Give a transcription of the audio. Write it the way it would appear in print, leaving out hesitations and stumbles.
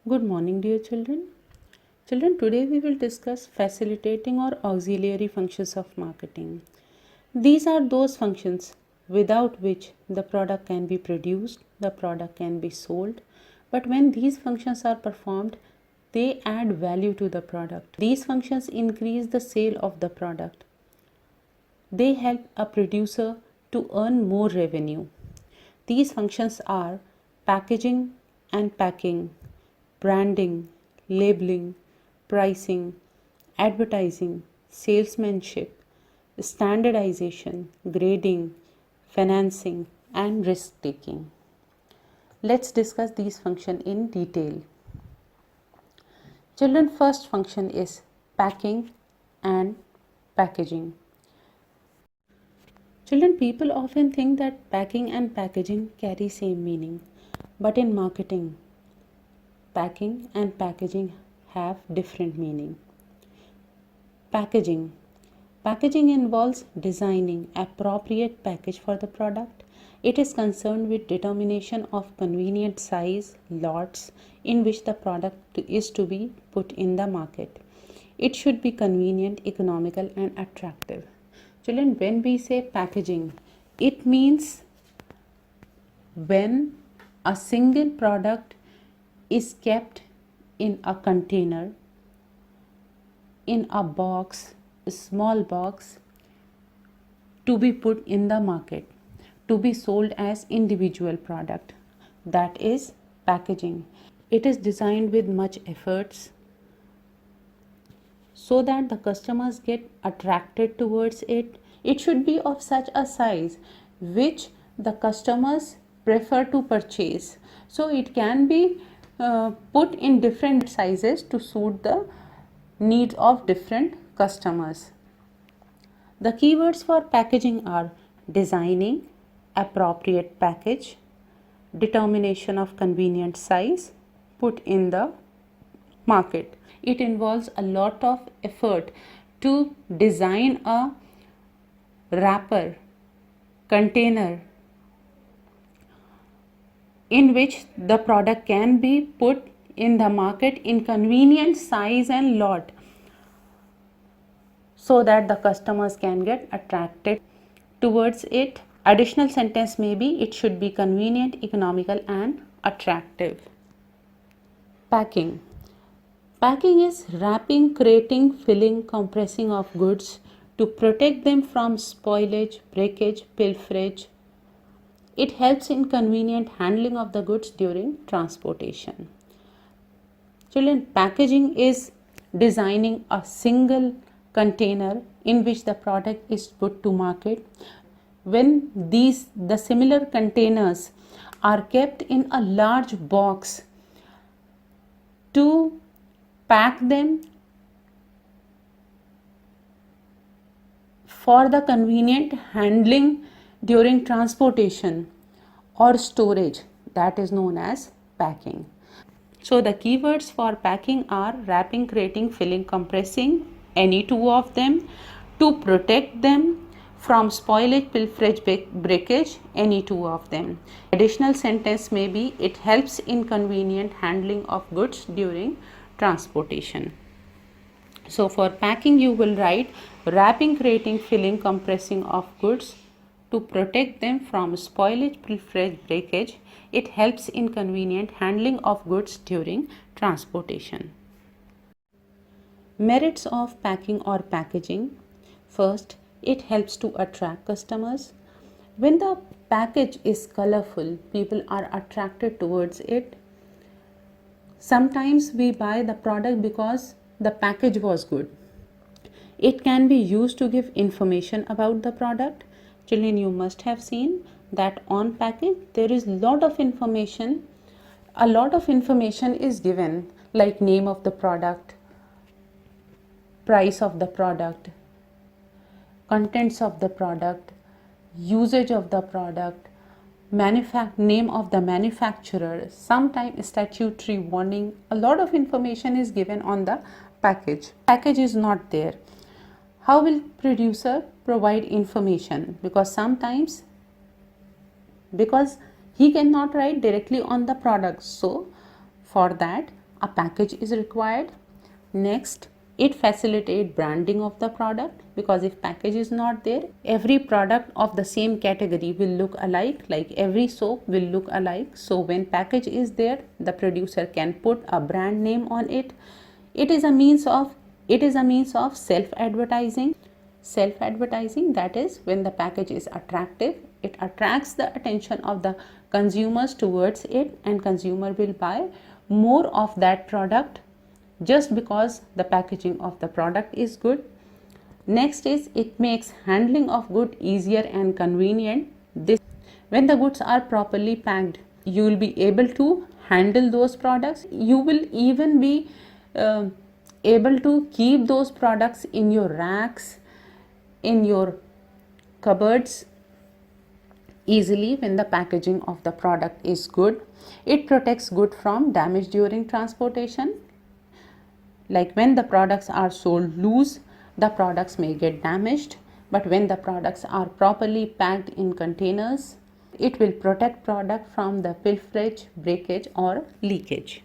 Good morning, dear children. Children, today we will discuss facilitating or auxiliary functions of marketing. These are those functions without which the product can be produced, the product can be sold, but when these functions are performed, they add value to the product. These functions increase the sale of the product. They help a producer to earn more revenue. These functions are packaging and packing, branding, labeling, pricing, advertising, salesmanship, standardization, grading, financing, and risk taking. Let's discuss these functions in detail. Children, first function is packing and packaging. Children, people often think that packing and packaging carry same meaning, but in marketing, packing and packaging have different meaning. Packaging. Packaging involves designing appropriate package for the product. It is concerned with determination of convenient size, lots in which the product is to be put in the market. It should be convenient, economical, and attractive. Children, when we say packaging, it means when a single product is kept in a container, in a box, a small box, to be put in the market, to be sold as individual product. That is packaging. It is designed with much efforts so that the customers get attracted towards it. It should be of such a size which the customers prefer to purchase. So it can be put in different sizes to suit the needs of different customers. The keywords for packaging are designing appropriate package, determination of convenient size, put in the market. It involves a lot of effort to design a wrapper, container in which the product can be put in the market in convenient size and lot so that the customers can get attracted towards it. Additional sentence may be it should be convenient, economical, and attractive. Packing. Packing is wrapping, crating, filling, compressing of goods to protect them from spoilage, breakage, pilferage. It helps in convenient handling of the goods during transportation. Children, packaging is designing a single container in which the product is put to market. When the similar containers are kept in a large box to pack them for the convenient handling during transportation or storage, that is known as packing. So the keywords for packing are wrapping, crating, filling, compressing, any two of them, to protect them from spoilage, pilferage, breakage, any two of them. Additional sentence may be it helps in convenient handling of goods during transportation. So for packing you will write wrapping, crating, filling, compressing of goods to protect them from spoilage, pilferage, breakage. It helps in convenient handling of goods during transportation. Merits of packing or packaging. First, it helps to attract customers. When the package is colorful, people are attracted towards it. Sometimes we buy the product because the package was good. It can be used to give information about the product. Children, you must have seen that on package there is lot of information. A lot of information is given, like name of the product, price of the product, contents of the product, usage of the product, name of the manufacturer, sometimes statutory warning. A lot of information is given on the package. Package is not there. How will producer provide information? Because he cannot write directly on the product. So for that a package is required. Next, it facilitates branding of the product, because if package is not there, every product of the same category will look alike, like every soap will look alike. So when package is there, the producer can put a brand name on it. It is a means of self advertising. That is, when the package is attractive, it attracts the attention of the consumers towards it, and consumer will buy more of that product just because the packaging of the product is good. Next is, it makes handling of good easier and convenient. This, when the goods are properly packed, you will be able to handle those products. You will even be able to keep those products in your racks, in your cupboards easily when the packaging of the product is good. It protects good from damage during transportation. Like when the products are sold loose, the products may get damaged, but when the products are properly packed in containers, it will protect product from the pilferage, breakage or leakage.